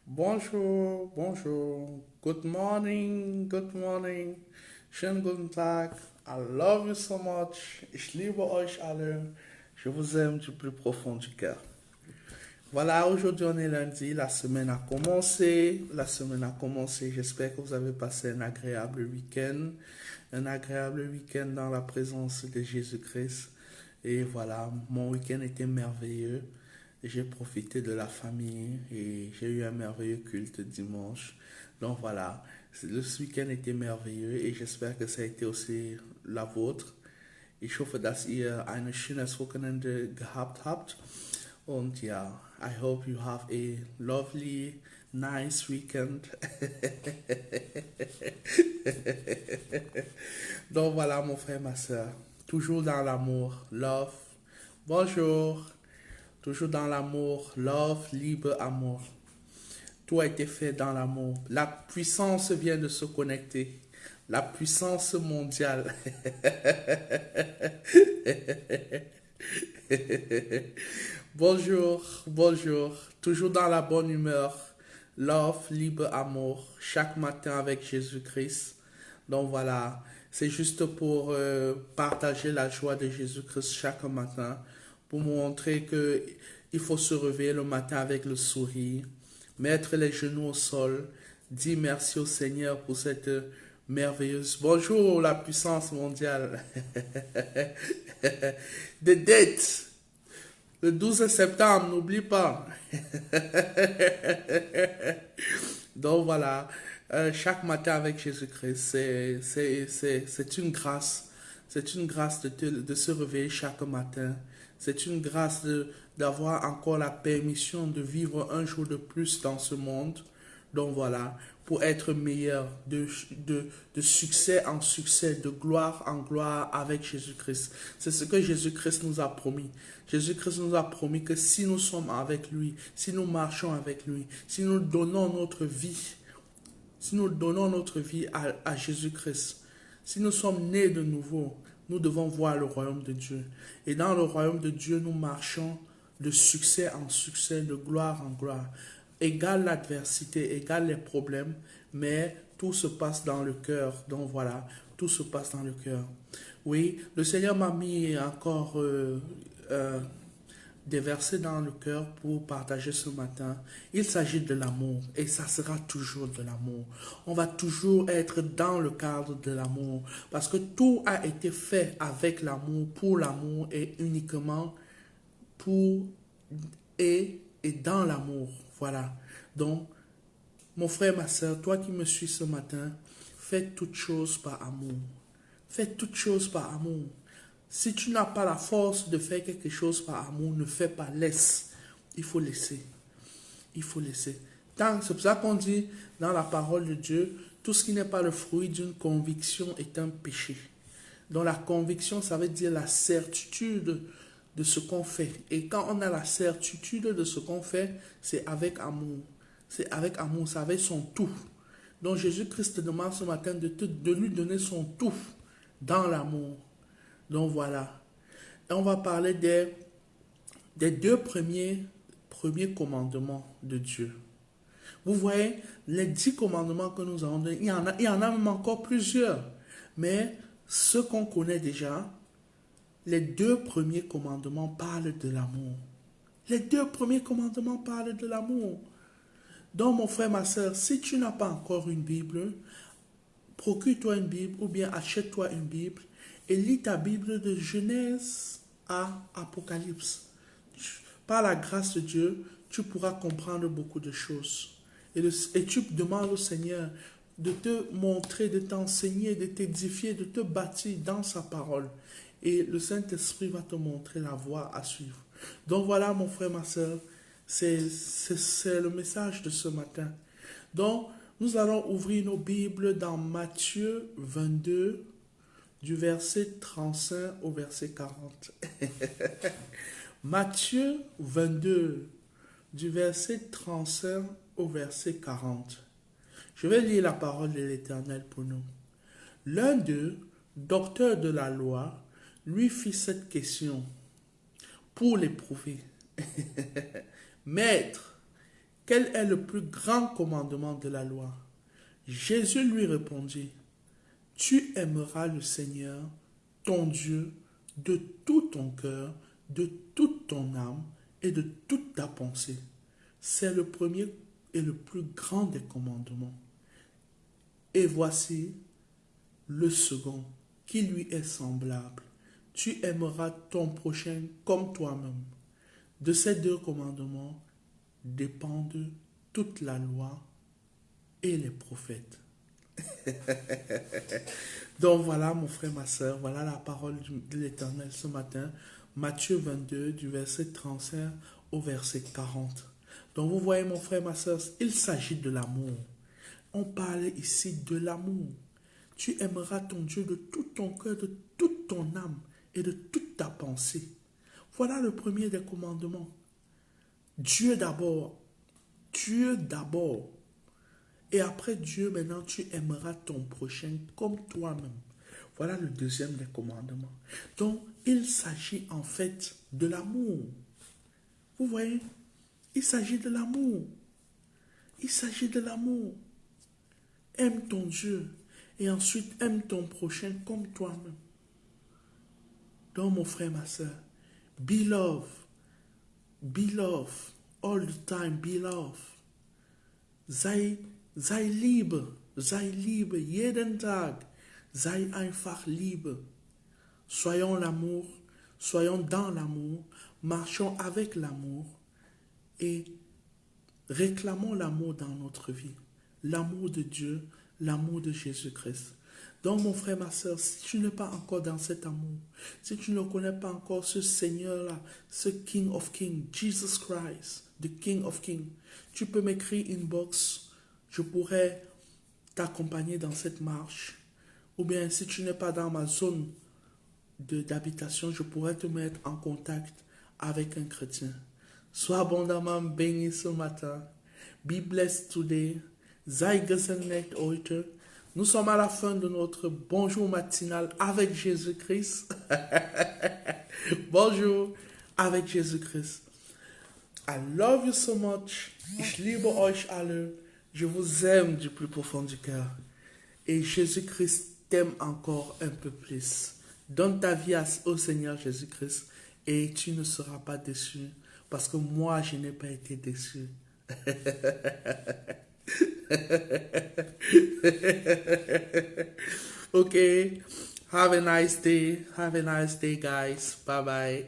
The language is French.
Bonjour, bonjour. Good morning, good morning. Schönen guten Tag. I love you so much. Ich liebe euch alle. Je vous aime du plus profond du cœur. Voilà, aujourd'hui on est lundi, la semaine a commencé. La semaine a commencé. J'espère que vous avez passé un agréable week-end. Un agréable week-end dans la présence de Jésus-Christ. Et voilà, mon week-end était merveilleux. J'ai profité de la famille et j'ai eu un merveilleux culte dimanche. Donc voilà, le week-end était merveilleux et j'espère que ça a été aussi la vôtre. Ich hoffe, dass ihr ein schönes Wochenende gehabt habt. Und ja, I hope you have a lovely, nice weekend. Donc voilà, mon frère, ma soeur. Toujours dans l'amour. Love. Bonjour. Toujours dans l'amour. Love, libre, amour. Tout a été fait dans l'amour. La puissance vient de se connecter. La puissance mondiale. Bonjour, bonjour. Toujours dans la bonne humeur. Love, libre, amour. Chaque matin avec Jésus-Christ. Donc voilà, c'est juste pour partager la joie de Jésus-Christ chaque matin. Pour montrer que il faut se réveiller le matin avec le sourire. Mettre les genoux au sol. Dire merci au Seigneur pour cette merveilleuse. Bonjour la puissance mondiale. The date. Le 12 septembre, n'oublie pas. Donc voilà, chaque matin avec Jésus-Christ, c'est une grâce. C'est une grâce de se réveiller chaque matin. C'est une grâce d'avoir encore la permission de vivre un jour de plus dans ce monde. Donc voilà, pour être meilleur de succès en succès, de gloire en gloire avec Jésus-Christ. C'est ce que Jésus-Christ nous a promis. Jésus-Christ nous a promis que si nous sommes avec lui, si nous marchons avec lui, si nous donnons notre vie, si nous donnons notre vie à Jésus-Christ, si nous sommes nés de nouveau, nous devons voir le royaume de Dieu. Et dans le royaume de Dieu, nous marchons de succès en succès, de gloire en gloire. Égale l'adversité, égale les problèmes, mais tout se passe dans le cœur. Donc voilà, tout se passe dans le cœur. Oui, le Seigneur m'a mis encore des versets dans le cœur pour partager ce matin. Il s'agit de l'amour et ça sera toujours de l'amour. On va toujours être dans le cadre de l'amour parce que tout a été fait avec l'amour, pour l'amour et uniquement pour et dans l'amour. Voilà. Donc, mon frère, ma soeur, toi qui me suis ce matin, fais toutes choses par amour. Fais toutes choses par amour. Si tu n'as pas la force de faire quelque chose par amour, ne fais pas, laisse. Il faut laisser. Il faut laisser. C'est pour ça qu'on dit dans la parole de Dieu, tout ce qui n'est pas le fruit d'une conviction est un péché. Donc la conviction, ça veut dire la certitude de ce qu'on fait. Et quand on a la certitude de ce qu'on fait, c'est avec amour. C'est avec amour, c'est avec son tout. Donc Jésus-Christ te demande ce matin de lui donner son tout dans l'amour. Donc voilà. Et on va parler des deux premiers commandements de Dieu. Vous voyez, les 10 commandements que nous avons donnés, il y en a même encore plusieurs. Mais ceux qu'on connaît déjà, les deux premiers commandements parlent de l'amour. Les deux premiers commandements parlent de l'amour. Donc mon frère, ma soeur, si tu n'as pas encore une Bible, procure-toi une Bible ou bien achète-toi une Bible et lis ta Bible de Genèse à Apocalypse. Par la grâce de Dieu, tu pourras comprendre beaucoup de choses. Et tu demandes au Seigneur de te montrer, de t'enseigner, de t'édifier, de te bâtir dans sa parole. Et le Saint-Esprit va te montrer la voie à suivre. Donc voilà, mon frère, ma soeur, c'est le message de ce matin. Donc, nous allons ouvrir nos Bibles dans Matthieu 22, du verset 35 au verset 40. Matthieu 22, du verset 35 au verset 40. Je vais lire la parole de l'Éternel pour nous. L'un d'eux, docteur de la loi, lui fit cette question pour l'éprouver. Maître, quel est le plus grand commandement de la loi? Jésus lui répondit, tu aimeras le Seigneur, ton Dieu, de tout ton cœur, de toute ton âme et de toute ta pensée. C'est le premier et le plus grand des commandements. Et voici le second, qui lui est semblable. Tu aimeras ton prochain comme toi-même. De ces deux commandements dépendent toute la loi et les prophètes. Donc voilà mon frère, ma soeur, voilà la parole de l'Éternel ce matin. Matthieu 22 du verset 35 au verset 40. Donc vous voyez mon frère, ma soeur, il s'agit de l'amour. On parle ici de l'amour. Tu aimeras ton Dieu de tout ton cœur, de toute ton âme et de toute ta pensée. Voilà le premier des commandements. Dieu d'abord. Dieu d'abord. Et après Dieu, maintenant, tu aimeras ton prochain comme toi-même. Voilà le deuxième des commandements. Donc, il s'agit en fait de l'amour. Vous voyez? Il s'agit de l'amour. Il s'agit de l'amour. Aime ton Dieu. Et ensuite, aime ton prochain comme toi-même. Donc, mon frère, ma soeur, be love. Be love. All the time, be love. Sei Liebe, jeden Tag, sei einfach Liebe. Soyons l'amour, soyons dans l'amour, marchons avec l'amour et réclamons l'amour dans notre vie. L'amour de Dieu, l'amour de Jésus-Christ. Donc mon frère, ma soeur, si tu n'es pas encore dans cet amour, si tu ne connais pas encore ce Seigneur-là, ce King of Kings, Jesus Christ, the King of Kings, tu peux m'écrire inbox. Je pourrais t'accompagner dans cette marche. Ou bien si tu n'es pas dans ma zone d'habitation, je pourrais te mettre en contact avec un chrétien. Sois abondamment béni ce matin. Be blessed today. Sei gesegnet heute. Nous sommes à la fin de notre bonjour matinal avec Jésus-Christ. Bonjour avec Jésus-Christ. I love you so much. Ich liebe euch alle. Je vous aime du plus profond du cœur. Et Jésus-Christ t'aime encore un peu plus. Donne ta vie au Seigneur Jésus-Christ et tu ne seras pas déçu. Parce que moi, je n'ai pas été déçu. Okay. Have a nice day. Have a nice day, guys. Bye-bye.